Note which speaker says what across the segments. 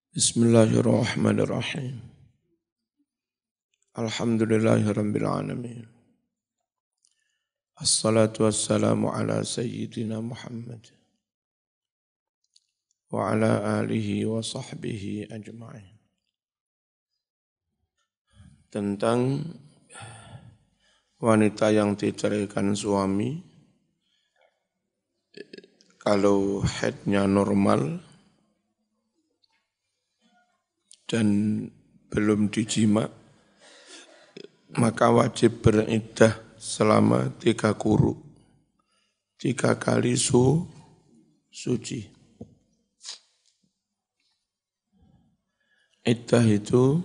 Speaker 1: Bismillahirrahmanirrahim. Alhamdulillahirabbil alamin. Assalatu wassalamu ala sayyidina Muhammad wa ala alihi wa sahbihi ajma'in. Tentang wanita yang diceraikan suami kalau haidnya normal dan belum dijima, maka wajib beriddah selama 3 quru, 3 kali suci. Iddah itu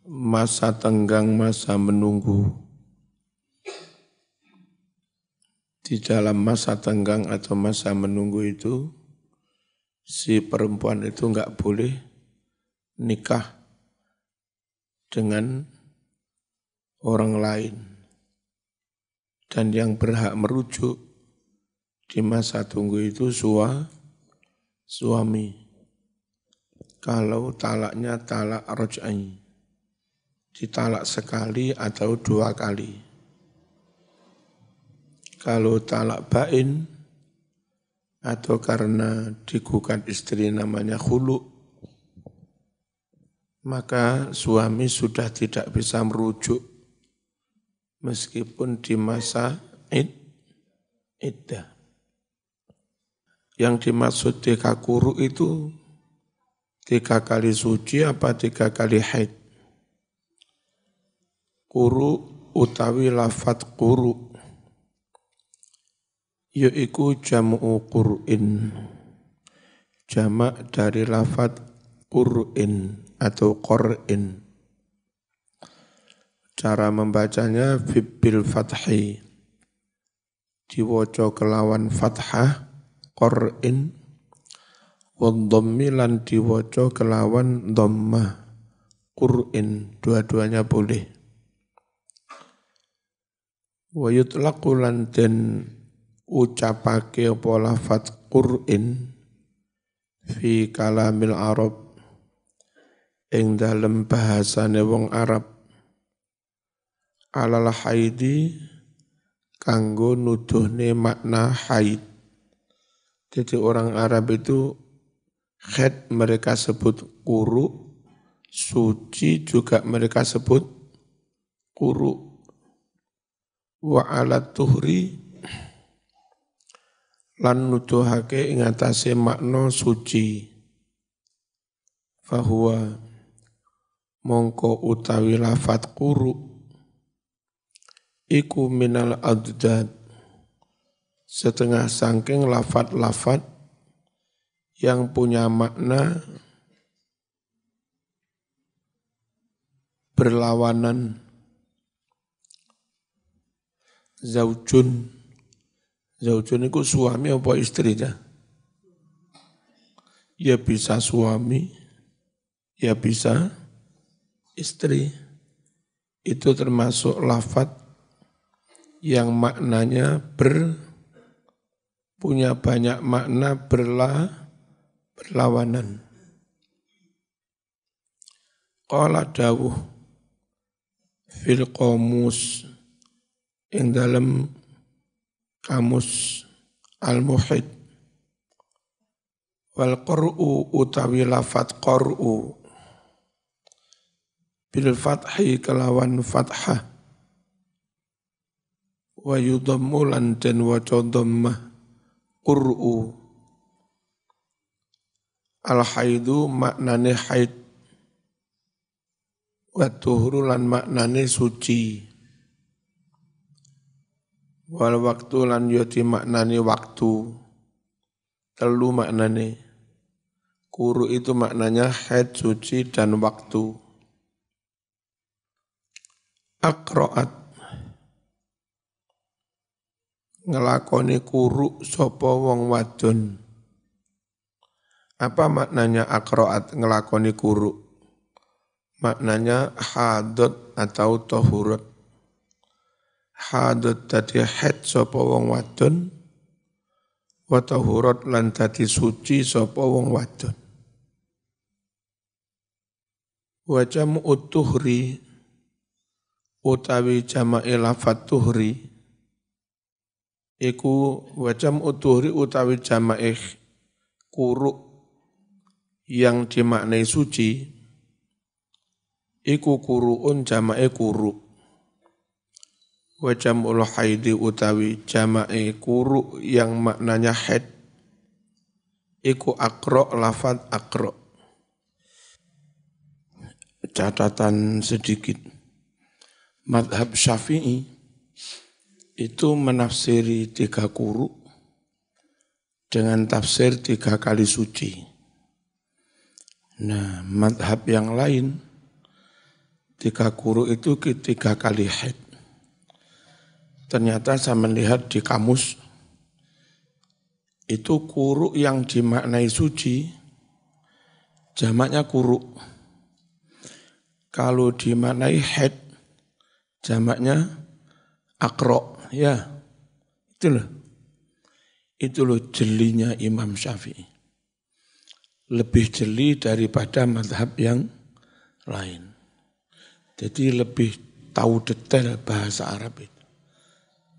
Speaker 1: masa tenggang, masa menunggu. Di dalam masa tenggang atau masa menunggu itu, si perempuan itu enggak boleh nikah dengan orang lain. Dan yang berhak merujuk di masa tunggu itu suami. Kalau talaknya talak raj'i, ditalak sekali atau 2 kali. Kalau talak bain, atau karena digugat istri namanya khulu, maka suami sudah tidak bisa merujuk meskipun di masa iddah. Yang dimaksud 3 quru itu 3 kali suci apa 3 kali haid? Quru utawi lafadz quru yaiku jam'u qur'in, jamak dari lafadz qur'in atau qur'in. Cara membacanya bil fathi, diwaca kelawan fathah qur'in, wa dhammi lan diwaca kelawan dhammah qur'in, dua-duanya boleh. Wa yutlaqu lan den ucapake apa lafadz qur'in fi kalamil Arab ing dalem bahasane wong Arab alal haidi kanggo nuduhne makna haid. Jadi orang Arab itu haid mereka sebut quru, suci juga mereka sebut quru. Wa alat tuhri lan nuduhake ing atase makna suci. Fahuwa mongko utawi lafadz quru iku minal adad, setengah sangking lafadz-lafadz yang punya makna berlawanan. Zaujun itu suami apa istrinya? Ya bisa suami, ya bisa istri. Itu termasuk lafadz yang maknanya punya banyak makna berlawanan. Qala dawuh fil qamus ing dalam kamus al-muhid, wal qur'u utawi lafadz qur'u bil fathi kelawan fathah, wa yudhammu lan den waca dhammah qur'u. Al haidu maknane haid, wa tuhuru lan maknane suci, wal waktu lan yoti maknane waktu. 3 maknane. Quru itu maknanya haid, suci, dan waktu. Aqra'at ngelakoni quru sapa wong wadon. Apa maknanya aqra'at ngelakoni quru? Maknanya hadat atau tahurat. Hadat tadi haid sapa wong wadon, wa tahurat lan dadi suci sapa wong wadon. Wa jam'u tuhri utawi jama'i lafat tuhri iku wa jam'u tuhri utawi jama'i kuruk yang dimaknai suci iku kuruun jama'i kuruk. Wa jam'ul haidi utawi jama'i kuruk yang maknanya haid iku akro lafat akro. Catatan sedikit. Madhab Syafi'i itu menafsiri 3 kuruk dengan tafsir 3 kali suci. Nah, madhab yang lain 3 kuruk itu 3 kali haid. Ternyata saya melihat di kamus itu kuruk yang dimaknai suci jamaknya kuruk. Kalau dimaknai haid jamaknya akro, ya. Itu loh jelinya Imam Syafi'i. Lebih jeli daripada mazhab yang lain. Jadi lebih tahu detail bahasa Arab itu.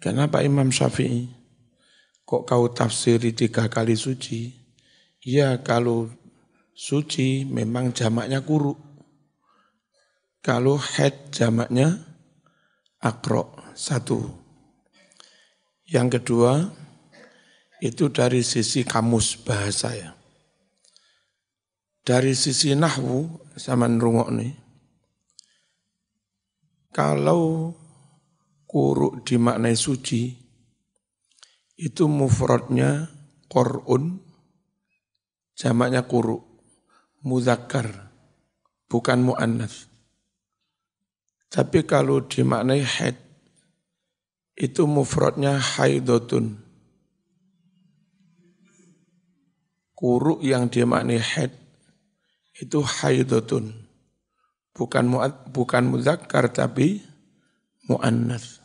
Speaker 1: Kenapa Imam Syafi'i? Kok kau tafsiri 3 kali suci? Ya kalau suci memang jamaknya kuruk. Kalau haid jamaknya akro, 1. Yang kedua, itu dari sisi kamus bahasa ya. Dari sisi nahwu, sama nrungokne, kalau kuruk dimaknai suci, itu mufradnya qur'un, jamaknya kuruk, mudzakkar, bukan mu'annas. Tapi kalau dimaknai haid, itu mufradnya haidotun. Kuruk yang dimaknai haid, itu haidotun. Bukan mudzakkar tapi mu'annas.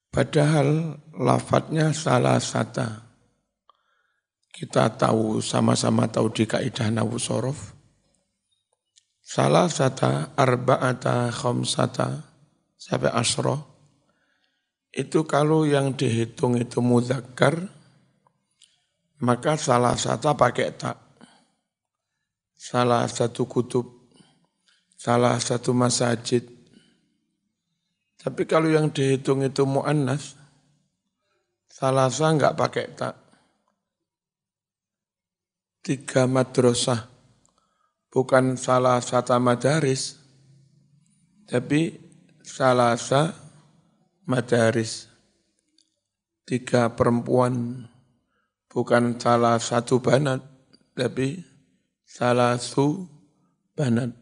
Speaker 1: Padahal lafadznya salasata. Kita tahu, sama-sama tahu di kaidah nahwu shorof. Salasata, arba'ata, khamsata, sampai asyra. Itu kalau yang dihitung itu mudzakkar, maka salasata pakai tak. Salah satu kutub, salah satu masajid. Tapi kalau yang dihitung itu mu'annas, salasa enggak pakai tak. 3 madrasah, bukan salah satu madaris, tapi salasa madaris. 3 perempuan, bukan salah satu banat, tapi salasu banat.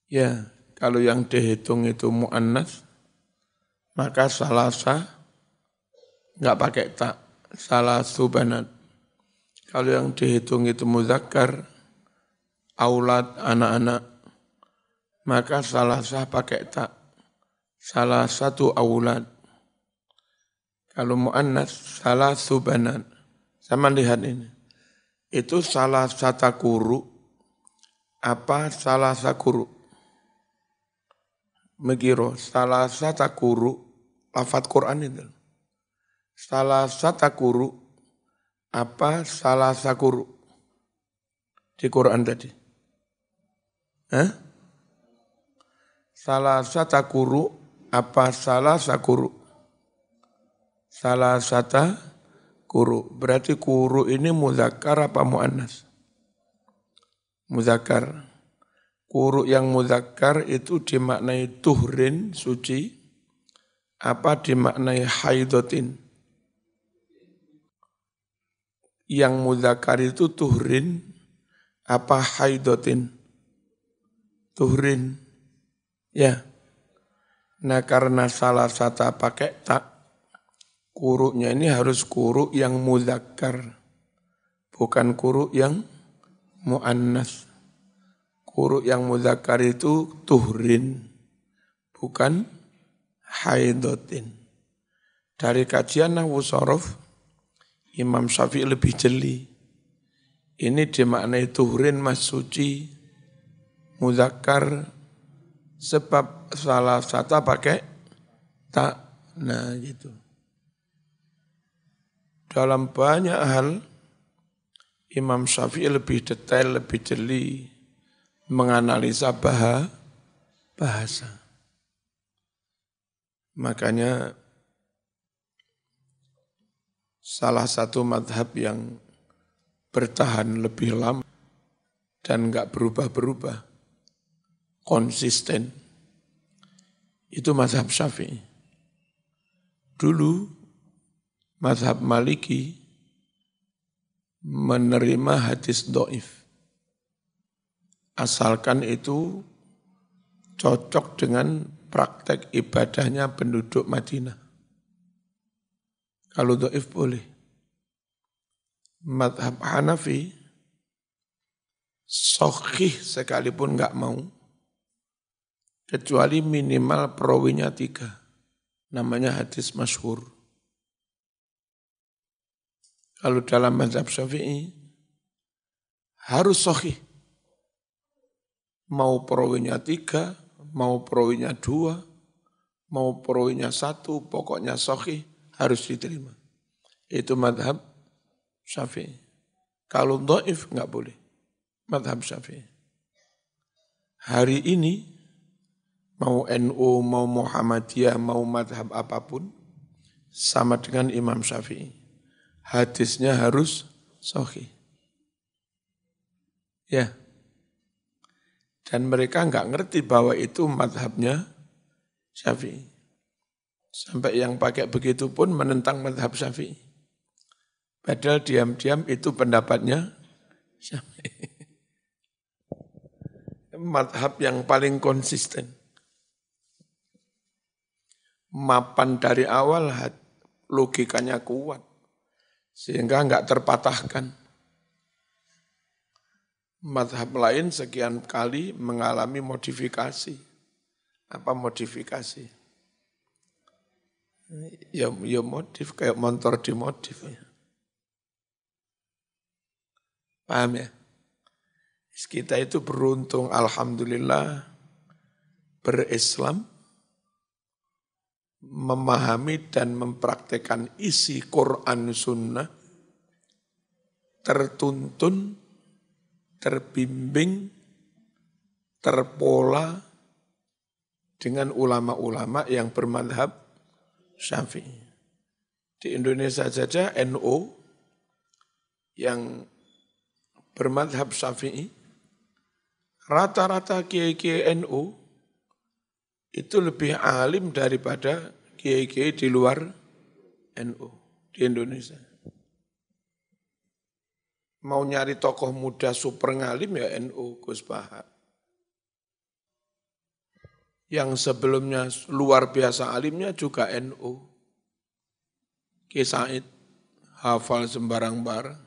Speaker 1: Ya, kalau yang dihitung itu mu'annas, maka salasa enggak pakai tak, salasu banat. Kalau yang dihitung itu mudzakkar, aulad, anak-anak, maka salasa pakai tak, salah satu aulad. Kalau mu'annas, salasu banat. Sama lihat ini. Itu salah satu kuru, apa salah satu kuru? Megiro, salah satu kuru, lafadz Quran itu. Salah satu kuru, apa salah satu kuru? Di Quran tadi. Salah satu kuru, apa salah satu kuru? Salah satu kuru. Berarti kuru ini mudzakkar apa mu'annas? Mudzakkar. Kuru yang mudzakkar itu dimaknai tuhrin, suci, apa dimaknai haidotin? Yang mudzakkar itu tuhrin, apa haidotin? Tuhrin. Ya. Nah karena salah satu pakai tak, kuruknya ini harus kuruk yang mudzakkar, bukan kuruk yang mu'annas. Kuruk yang mudzakkar itu tuhrin, bukan haidotin. Dari kajian nahwu shorof, Imam Syafi'i lebih jeli. Ini dimaknai tuhurin mas suci, muzakkar, sebab salah satu pakai tak. Nah gitu. Dalam banyak hal, Imam Syafi'i lebih detail, lebih jeli, menganalisa bahasa. Makanya salah satu madhab yang bertahan lebih lama dan enggak berubah-berubah, konsisten, itu mazhab Syafi'i. Dulu mazhab Maliki menerima hadis do'if, asalkan itu cocok dengan praktek ibadahnya penduduk Madinah. Kalau do'if boleh. Mazhab Hanafi, sahih sekalipun enggak mau, kecuali minimal perawinya 3. Namanya hadis masyhur. Kalau dalam mazhab Syafi'i, harus sahih. Mau perawinya 3, mau perawinya 2, mau perawinya 1, pokoknya sahih harus diterima. Itu mazhab Syafi'i. Kalau dhaif enggak boleh. Mazhab Syafi'i. Hari ini, mau NU, mau Muhammadiyah, mau mazhab apapun, sama dengan Imam Syafi'i. Hadisnya harus sahih. Ya. Dan mereka enggak ngerti bahwa itu mazhabnya Syafi'i. Sampai yang pakai begitu pun menentang mazhab Syafi'i. Padahal diam-diam itu pendapatnya Syafi'i. Mazhab yang paling konsisten. Mapan dari awal, logikanya kuat. Sehingga enggak terpatahkan. Mazhab lain sekian kali mengalami modifikasi. Apa modifikasi? Ya modif, kayak motor dimodif. Ya. Paham ya? Kita itu beruntung, alhamdulillah, berislam, memahami dan mempraktekkan isi Quran Sunnah, tertuntun, terbimbing, terpola dengan ulama-ulama yang bermadhab Syafi'i. Di Indonesia saja NU yang bermadhab Syafi'i, rata-rata kiai-kiai NU itu lebih alim daripada kiai-kiai di luar NU di Indonesia. Mau nyari tokoh muda super ngalim ya NU, Gus Bahar. Yang sebelumnya luar biasa alimnya juga NU. Ki Said, hafal sembarang-barang.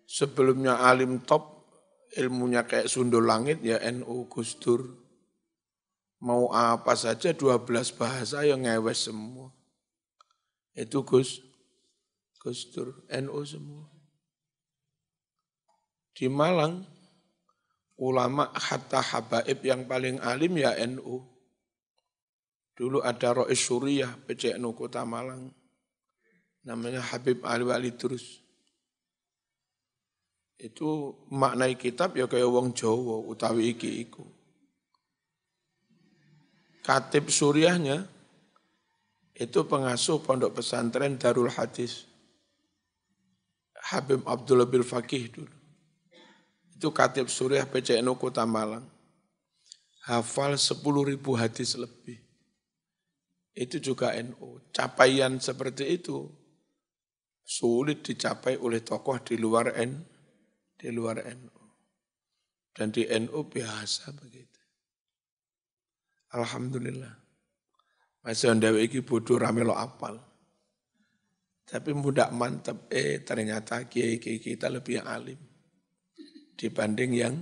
Speaker 1: Sebelumnya alim top, ilmunya kayak sundul langit ya NU, Gus Dur. Mau apa saja 12 bahasa yang ngewes semua. Itu Gus Dur, NU semua. Di Malang, ulama hatta habaib yang paling alim ya NU. Dulu ada Rois Suriyah, PCNU Kota Malang. Namanya Habib Ali Wali Terus. Itu maknai kitab ya kayak wong Jawa, utawi iki iku. Katib Suriahnya itu pengasuh pondok pesantren Darul Hadis. Habib Abdullah Bil Faqih dulu. Itu Katib Suriah PCNU Kota Malang. Hafal 10.000 hadis lebih. Itu juga NU. Capaian seperti itu sulit dicapai oleh tokoh di luar NU. Dan di NU biasa begitu. Alhamdulillah. Masih ondawe iki bodoh rame lo apal. Tapi mudah mantap, ternyata kiai kita lebih alim dibanding yang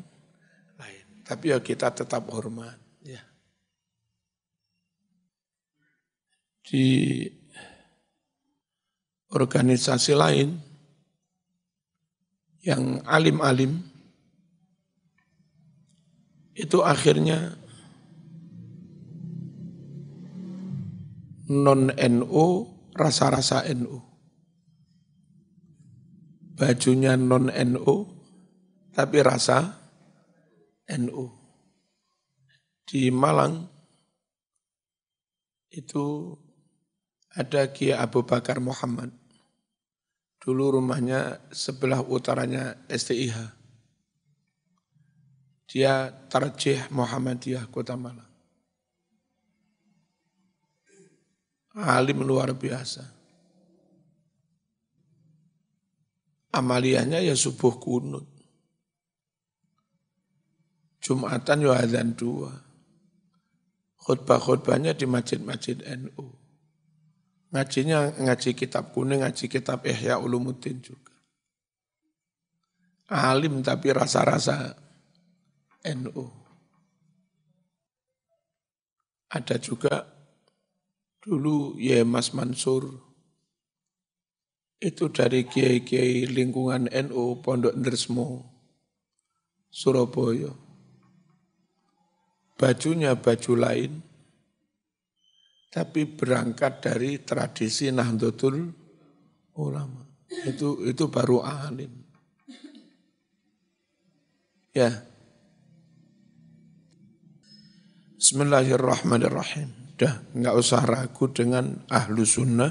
Speaker 1: lain. Tapi ya kita tetap hormat. Ya. organisasi lain yang alim-alim itu akhirnya non-NU, rasa-rasa NU. Bajunya non-NU, tapi rasa NU. Di Malang itu ada Kiai Abu Bakar Muhammad. Dulu rumahnya sebelah utaranya STIH. Dia tarjih Muhammadiyah Kota Malang. Alim luar biasa. Amaliyahnya ya subuh kunut. Jumatan ya adzan 2. Khutbah-khutbahnya di masjid-masjid NU. Ngajinya ngaji kitab kuning, ngaji kitab Ihya Ulumuddin juga. Alim tapi rasa-rasa NU. Ada juga dulu ya Mas Mansur, itu dari kiai-kiai lingkungan NU Pondok Ndresmo, Surabaya. Bajunya baju lain, tapi berangkat dari tradisi Nahdlatul Ulama. Itu baru alim. Ya. Bismillahirrahmanirrahim. Dah, enggak usah ragu dengan ahlu sunnah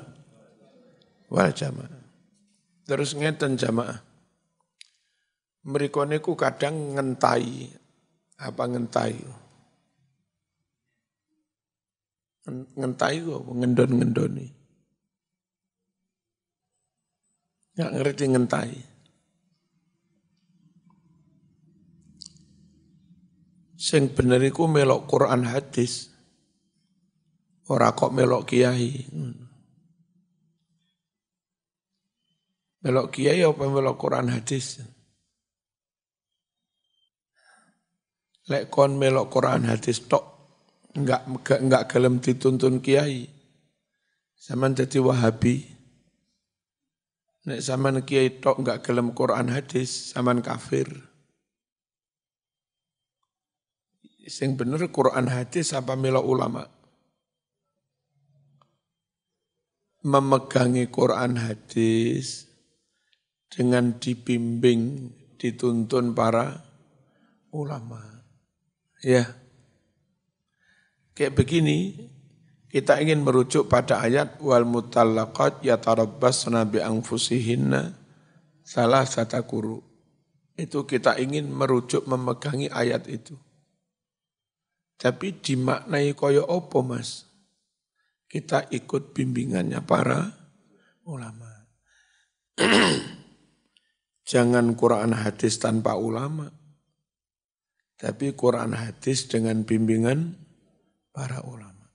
Speaker 1: wal jamaah. Terus ngeten jamaah. Mereka niku kadang ngentai. Apa ngentai? Ngentai kok, ngendon-ngendoni. Enggak ngerti ngentai. Sing bener iku melok Quran hadis. Ora kok melok kiai. Melok kiai apa melok Quran hadis? Lek kon melok Quran hadis tok enggak gelem dituntun kiai. Saman dadi Wahabi. Nek saman kiai tok enggak gelem Quran hadis, saman kafir. Sing bener Quran hadis apa melok ulama? Memegangi Quran hadis dengan dibimbing, dituntun para ulama. Ya. Kayak begini, kita ingin merujuk pada ayat wal mutallaqat yatarabbasna bi anfusihinna salasata quru. Itu kita ingin merujuk memegangi ayat itu. Tapi dimaknai kaya apa, Mas? Kita ikut bimbingannya para ulama. Jangan Quran hadis tanpa ulama. Tapi Quran hadis dengan bimbingan para ulama.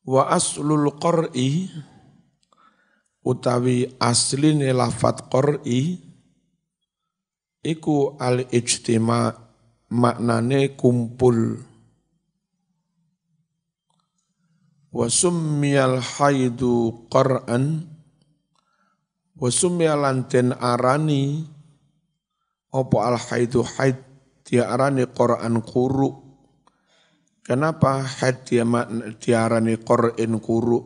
Speaker 1: Wa aslul qur'i utawi asline lafat qur'i iku al-ijtima' maknane kumpul. Wa summiyal haidu qur'an wa summiyal den arani apa al haidu haid dia arani Qur'an quru. Kenapa haid dia arani Qur'an quru?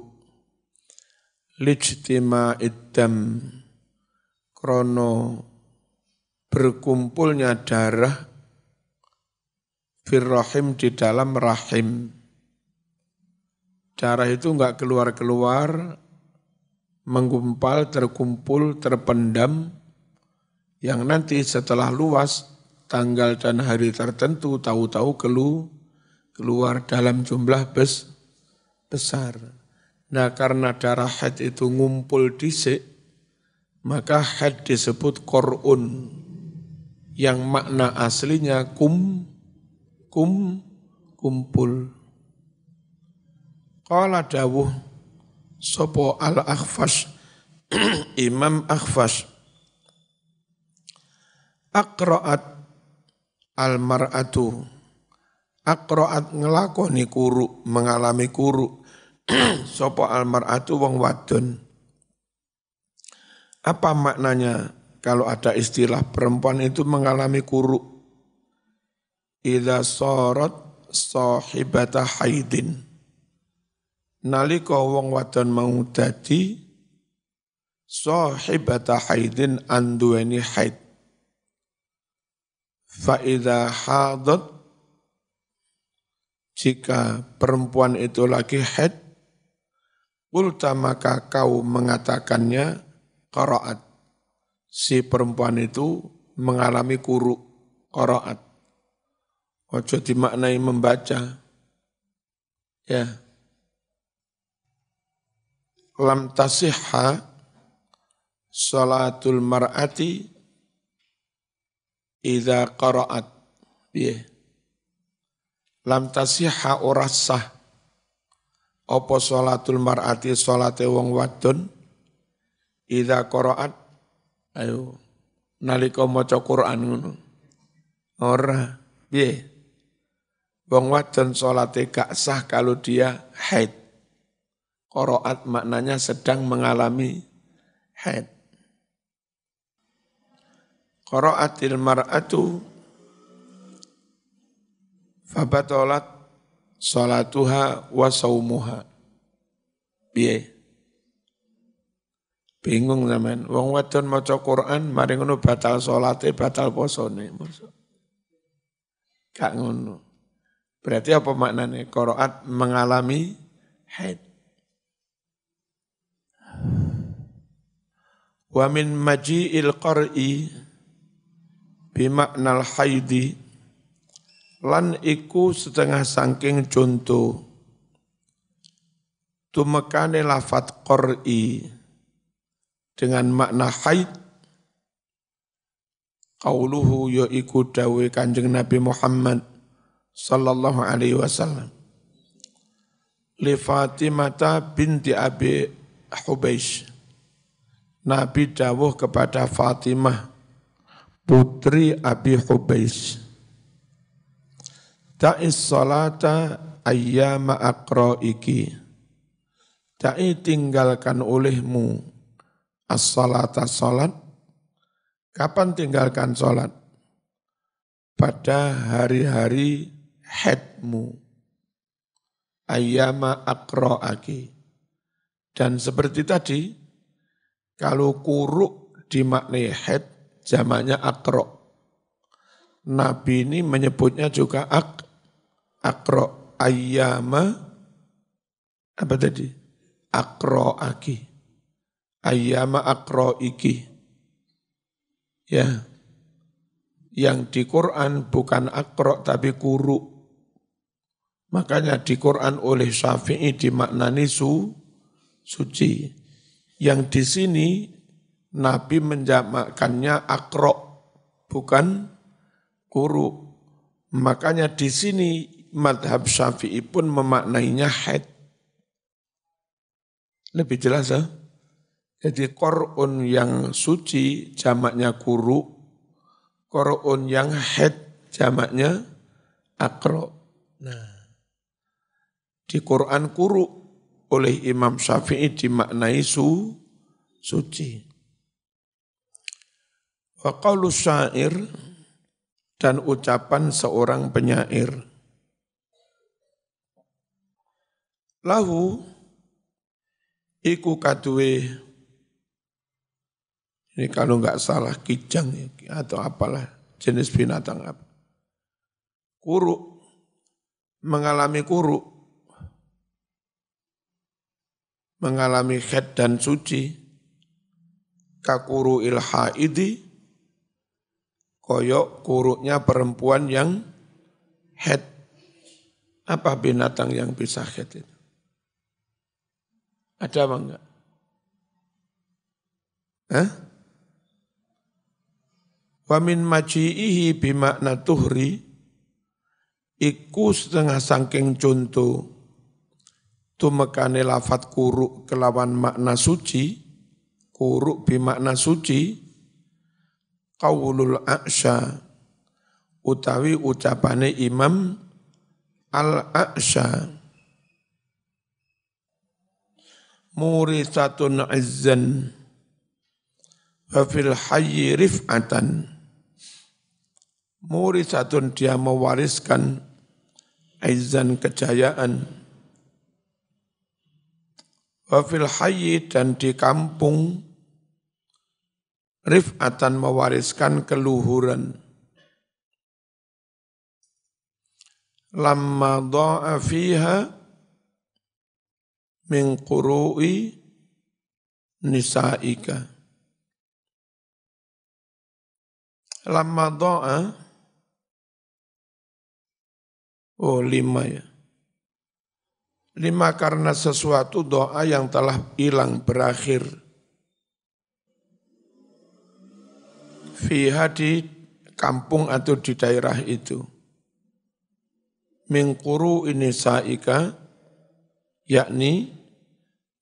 Speaker 1: Lijtima iddam krono berkumpulnya darah firrahim di dalam rahim. Darah itu enggak keluar-keluar, menggumpal, terkumpul, terpendam, yang nanti setelah luas, tanggal dan hari tertentu, tahu-tahu keluar dalam jumlah besar. Nah karena darah haid itu ngumpul disik, maka haid disebut qur'un, yang makna aslinya kumpul. Qala dawuh sopo al-Akhfash Imam Akhfash aqra'at al-mar'atu aqra'at ngelakoni kuru, mengalami kuru Sopo almar'atu wong wadon. Apa maknanya kalau ada istilah perempuan itu mengalami kuruk? Idza sarat sahibata haidin. Nalika wong wadon mau dadi sahibata haidin anduweni haid. Fa idza hadat, jika perempuan itu lagi haid, qulta maka kau mengatakannya qaraat. Si perempuan itu mengalami kuruk, qaraat. Ojo dimaknai membaca. Ya. Lam tasihha salatul mar'ati idza qara'at. Piye? Lam tasihha ora sah apa salatul mar'ati salate wong wadon idza qara'at. Ayo nalika maca Quran ngono. Ora. Piye? Wong wadon salate gak sah kalau dia haid. Qara'at maknanya sedang mengalami haid. Qara'atil mar'atu fabatalat salatuha wa saumuha. Piye? Bingung sampean. Wong wadon maca Quran mari ngono batal salate, batal posone. Gak ngono. Berarti apa maknanya? Qara'at mengalami haid. Wa min maji'il qar'i bimaknal haidi, lan iku setengah saking contoh tumekane lafat qar'i dengan makna haid, qauluhu ya iku dawe Kanjeng Nabi Muhammad sallallahu alaihi wasallam li Fatimah binti Abi Hubeish. Nabi dawuh kepada Fatimah putri Abi Hubeish, ta'is salata ayyama aqra'iki, ta'i tinggalkan olehmu as-salata salat. Kapan tinggalkan salat? Pada hari-hari haidmu. Ayyama aqra'aki. Dan seperti tadi, kalau kuruk dimaknai haid, jamaknya aqra'. Nabi ini menyebutnya juga aqra'. Ayyama, apa tadi? Aqra'aki. Ayyama aqra'iki. Ya. Yang di Quran bukan aqra' tapi kuruk. Makanya di Quran oleh Syafi'i dimaknani suci. Yang di sini Nabi menjamakkannya aqra', bukan kuruk. Makanya di sini madhab Syafi'i pun memaknainya haid. Lebih jelas ya? Jadi qur'un yang suci jamaknya kuruk, qur'un yang haid jamaknya aqra'. Nah, di Quran kuruk oleh Imam Syafi'i dimaknai suci. Wa qaulu syair, dan ucapan seorang penyair. Lahu iku kaduwe, ini kalau enggak salah kijang atau apalah jenis binatang apa. Kuruk, mengalami kuruk, mengalami haid dan suci, kakuru ilhaidi, koyok kuruknya perempuan yang haid. Apa binatang yang bisa haid itu? Ada apa enggak? Hah? Wa min maji'ihi bimakna tuhri, iku setengah saking contoh tumekane lafat kuruk kelawan makna suci, kuruk bimakna suci, qaulul A'sha, utawi ucapane Imam Al-A'sha. murisatun izzan wa fil hayyi rif'atan. Murisatun dia mewariskan izzan kejayaan, wa fil hayyi dan di kampung rif'atan mewariskan keluhuran. Lamma dha'a fiha min quru'i nisa'ika. Lamma dha'a, oh 5 ya. 5 karena sesuatu doa yang telah hilang berakhir. Fiha di kampung atau di daerah itu. Min quru'i nisa'ika, yakni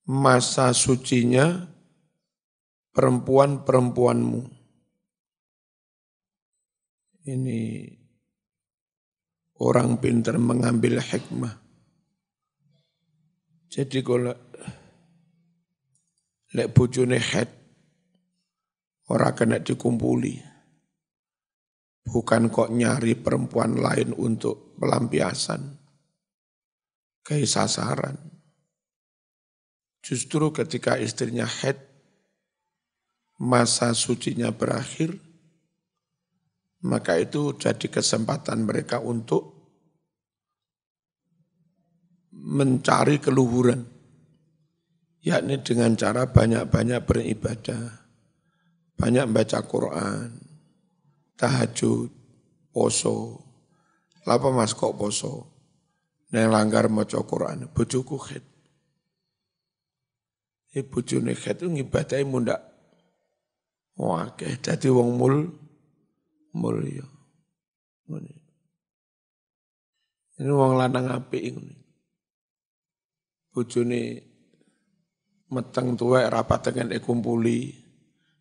Speaker 1: masa sucinya perempuan-perempuanmu. Ini orang pintar mengambil hikmah. Jadi kalau lek bojone haid ora kena dikumpuli. Bukan kok nyari perempuan lain untuk pelampiasan, kayak sasaran. Justru ketika istrinya haid, masa sucinya berakhir, maka itu jadi kesempatan mereka untuk mencari keluhuran, yakni dengan cara banyak-banyak beribadah, banyak baca Quran, tahajud, poso. Lapa mas kok poso? Neng langgar maca Quran, bojoku haid. Bojone haid itu ngibadahi mundak. Wah, dadi wong mulya. Ini wong lanang apik ngene. Bojone meteng tuwek rapat dengan kumpuli.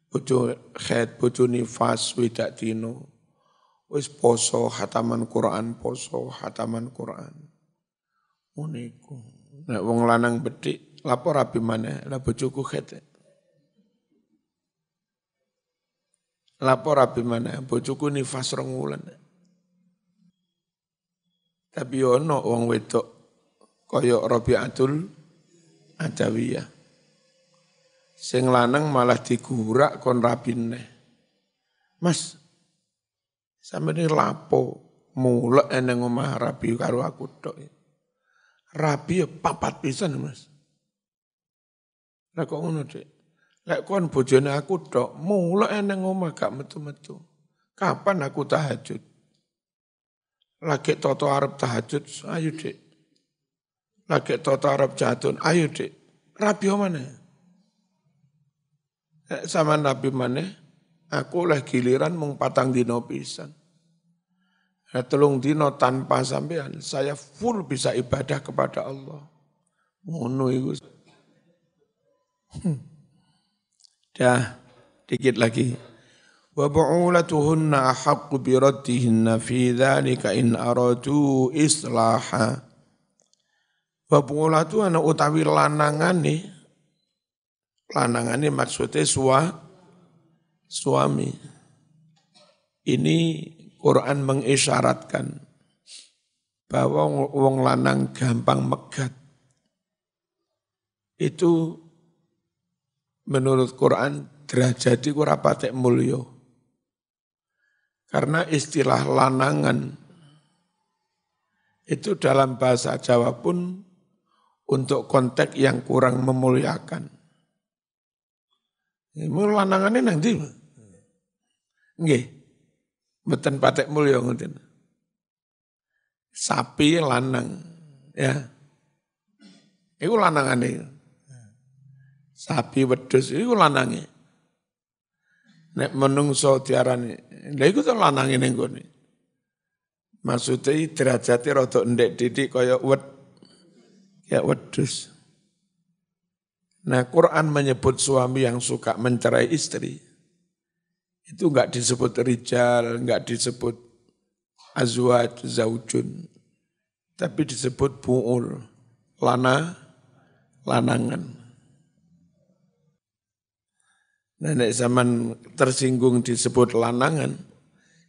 Speaker 1: Bojo haid, bojo nifas, widak dino. Wis poso, khataman Quran, poso, khataman Quran. Uniku. Nek wong lanang bedhik, lapor rabi maneh, lah bojoku haid. Lapor rabi maneh, bojoku nifas 2 wulan. Tapi ono wong wedok kaya Rabi'atul Adawiyah. Sing lanang malah digurak kon rabine. Mas, sampeyan lapo mulek nang omah rabi karo aku tok. Rabi ya 4 pisan, Mas. Lah kok ngono, Dik? Lek kon bojone aku tok, mulek nang omah gak metu-metu. Kapan aku tahajud? Lagi toto arep tahajud, ayo Dik. Lagi toto arep jatun, ayo Dik. Rabi mana? Sama Nabi maneh, aku oleh giliran mung 4 dino pisan. 3 dino tanpa sampean, saya full bisa ibadah kepada Allah. Ngono iku. Dah, dikit lagi. Wa bu'ulatuhunna ahaqqu bi raddihinna fi dzalika in aradu islaha. Wa bu'ulatu ana utawi lanangane maksudnya suami. Ini Quran mengisyaratkan bahwa wong lanang gampang megat. Itu menurut Quran derajati ora patek mulya. Karena istilah lanangan itu dalam bahasa Jawa pun untuk konteks yang kurang memuliakan. Mul lanangane nang ndi? Nggih. Mboten patek mulya ngoten. Sapi lanang, ya. Iku lanangane. Sapi wedhus iku lanange. Nek menungso diarani, lha iku to lanange ning kene. Maksudnya derajate rada ndek didik kaya wedhus. Nah, Quran menyebut suami yang suka mencerai istri. Itu enggak disebut rijal, enggak disebut azwaj, zaujun. Tapi disebut bu'ul, lanangan. Nenek zaman tersinggung disebut lanangan,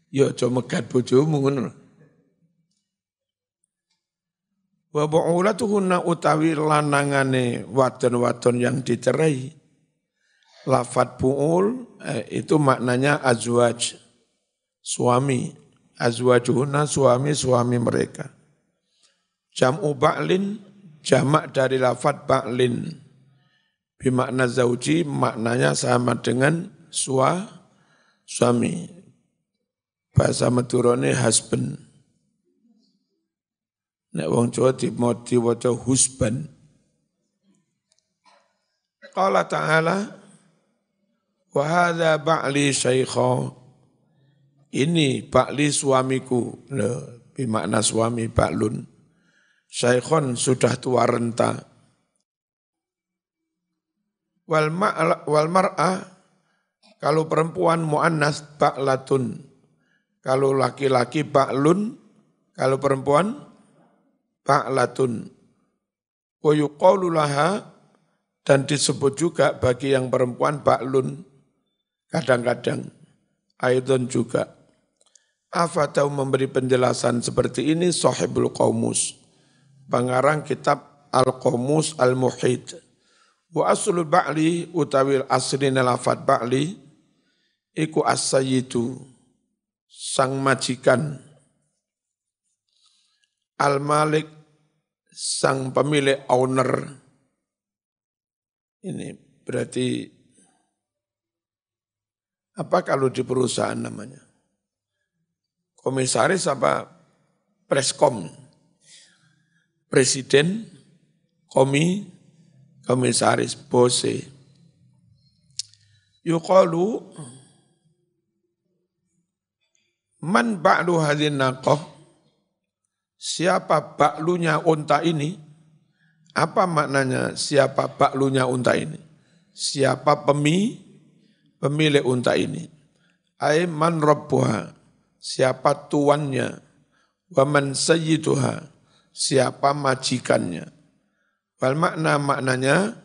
Speaker 1: ya aja megat bojomu ngono. Wa bu'ulatuhunna utawi lanangane wadon-wadon yang dicerai. Lafat bu'ul itu maknanya azwaj, suami. Azwajuhunna suami-suami mereka. Jam'u ba'lin, jamak dari lafat ba'lin. Bimakna zauji, maknanya sama dengan suami. Bahasa Madurane husband. Nek wong Jawa diwaca husband. Qala ta'ala, wa hadza ba'li syaikha. Ini ba'li suamiku. Bimakna suami ba'lun. Syaikhon sudah tua renta. Wal mar'ah, kalau perempuan mu'annas ba'latun. Kalau laki-laki ba'lun, kalau perempuan ba'latun. Wa yuqalu laha, dan disebut juga bagi yang perempuan ba'lun. Kadang-kadang, aidon juga. Afatau memberi penjelasan seperti ini Sahibul Qaumus, pengarang kitab Al-Qamus Al-Muhid. Wa aslul ba'li utawi aslina lafat ba'li iku as-sayyidu, sang majikan, al-malik, sang pemilik, owner. Ini berarti apa kalau di perusahaan namanya? Komisaris apa preskom? Presiden, komisaris, bose. Yuqalu man ba'lu hadhin naqah, siapa ba'lunya unta ini? Apa maknanya siapa ba'lunya unta ini? Siapa pemilik unta ini? Ai man rabbuha, siapa tuannya? Wa man sayyiduha, siapa majikannya? Wal maknanya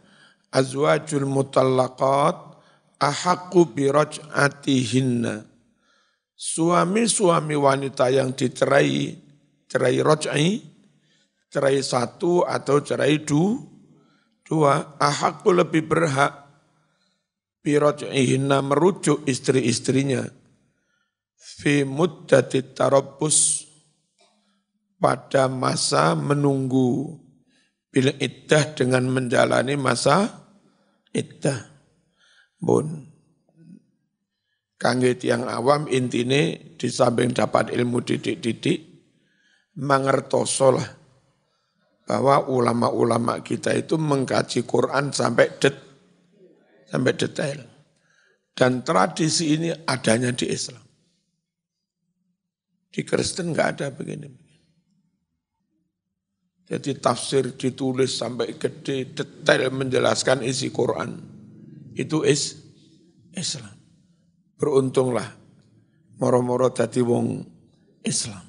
Speaker 1: azwajul mutallaqat ahaqqu bi raj'atihinna. Suami-suami wanita yang dicerai, cerai raj'i, cerai satu atau cerai dua, ahaqqu lebih berhak bi raj'ihinna merujuk istri-istrinya fi muddatit tarabbus, pada masa menunggu, bil iddah dengan menjalani masa iddah. Bun, kangge tiyang awam intine di samping dapat ilmu didik-didik, mangertoso lah bahwa ulama-ulama kita itu mengkaji Quran sampai detail. Dan tradisi ini adanya di Islam. Di Kristen enggak ada begini. Jadi tafsir ditulis sampai gede, detail menjelaskan isi Quran. Itu Islam. Beruntunglah moro-moro dadi wong Islam.